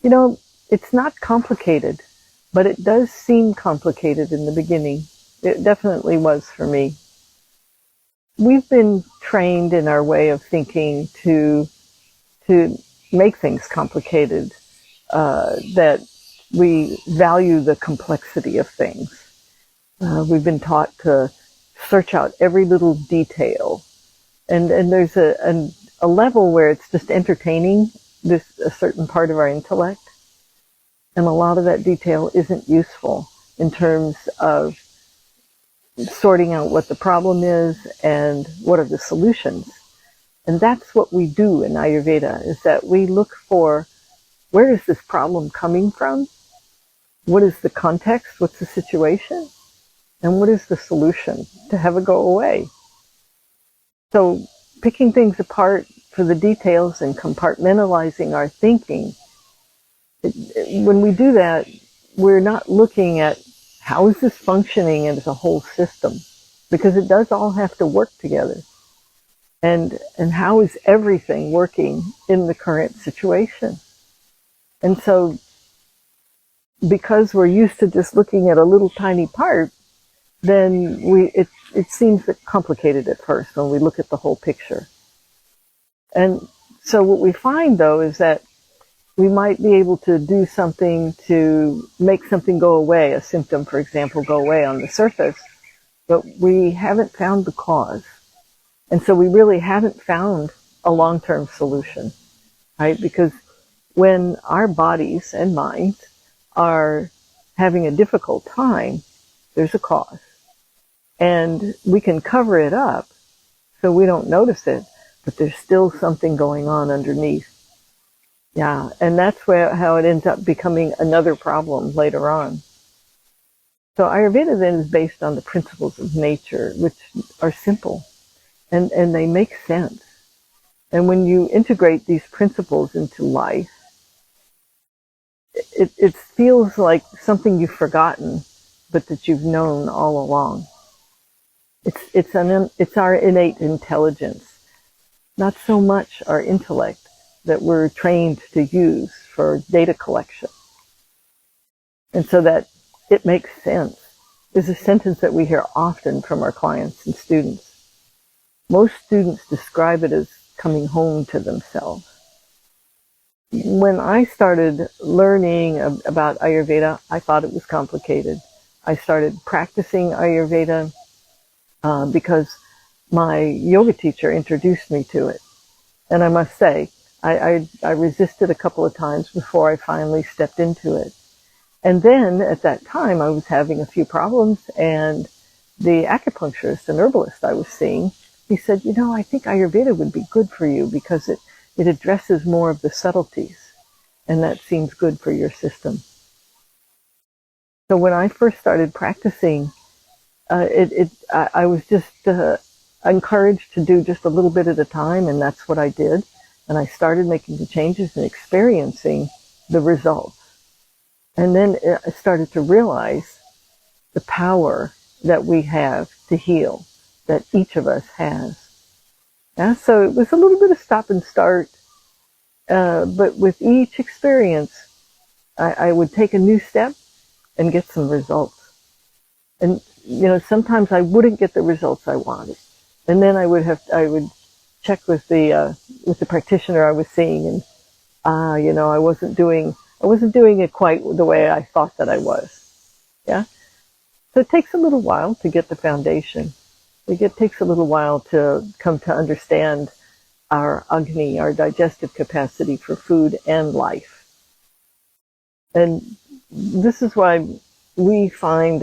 You know, it's not complicated, but it does seem complicated in the beginning. It definitely was for me. We've been trained in our way of thinking to make things complicated, that we value the complexity of things. We've been taught to search out every little detail, and there's a level where it's just entertaining a certain part of our intellect, and a lot of that detail isn't useful in terms of sorting out what the problem is and what are the solutions. And that's what we do in Ayurveda, is that we look for, where is this problem coming from? What is the context? What's the situation? And what is the solution to have it go away? So picking things apart for the details and compartmentalizing our thinking, when we do that, we're not looking at how is this functioning as a whole system, because it does all have to work together. And how is everything working in the current situation? And so, because we're used to just looking at a little tiny part, then it seems complicated at first when we look at the whole picture. And so what we find, though, is that we might be able to do something to make something go away, a symptom, for example, go away on the surface, but we haven't found the cause. And so we really haven't found a long-term solution, right? Because when our bodies and minds are having a difficult time, there's a cause. And we can cover it up so we don't notice it, but there's still something going on underneath. Yeah, and that's how it ends up becoming another problem later on. So Ayurveda then is based on the principles of nature, which are simple, and they make sense. And when you integrate these principles into life, it feels like something you've forgotten, but that you've known all along. It's our innate intelligence, not so much our intellect that we're trained to use for data collection. And so that it makes sense is a sentence that we hear often from our clients and students. Most students describe it as coming home to themselves. When I started learning about Ayurveda, I thought it was complicated. I started practicing Ayurveda because my yoga teacher introduced me to it. And I must say, I resisted a couple of times before I finally stepped into it. And then at that time, I was having a few problems, and the acupuncturist, an herbalist I was seeing, he said, you know, I think Ayurveda would be good for you because it addresses more of the subtleties, and that seems good for your system. So when I first started practicing, I was just encouraged to do just a little bit at a time, and that's what I did. And I started making the changes and experiencing the results. And then I started to realize the power that we have to heal, that each of us has. Yeah, so it was a little bit of stop and start, but with each experience, I would take a new step and get some results. And you know, sometimes I wouldn't get the results I wanted, and then I would check with the practitioner I was seeing, and you know, I wasn't doing it quite the way I thought that I was. Yeah. So it takes a little while to get the foundation. It takes a little while to come to understand our Agni, our digestive capacity for food and life. And this is why we find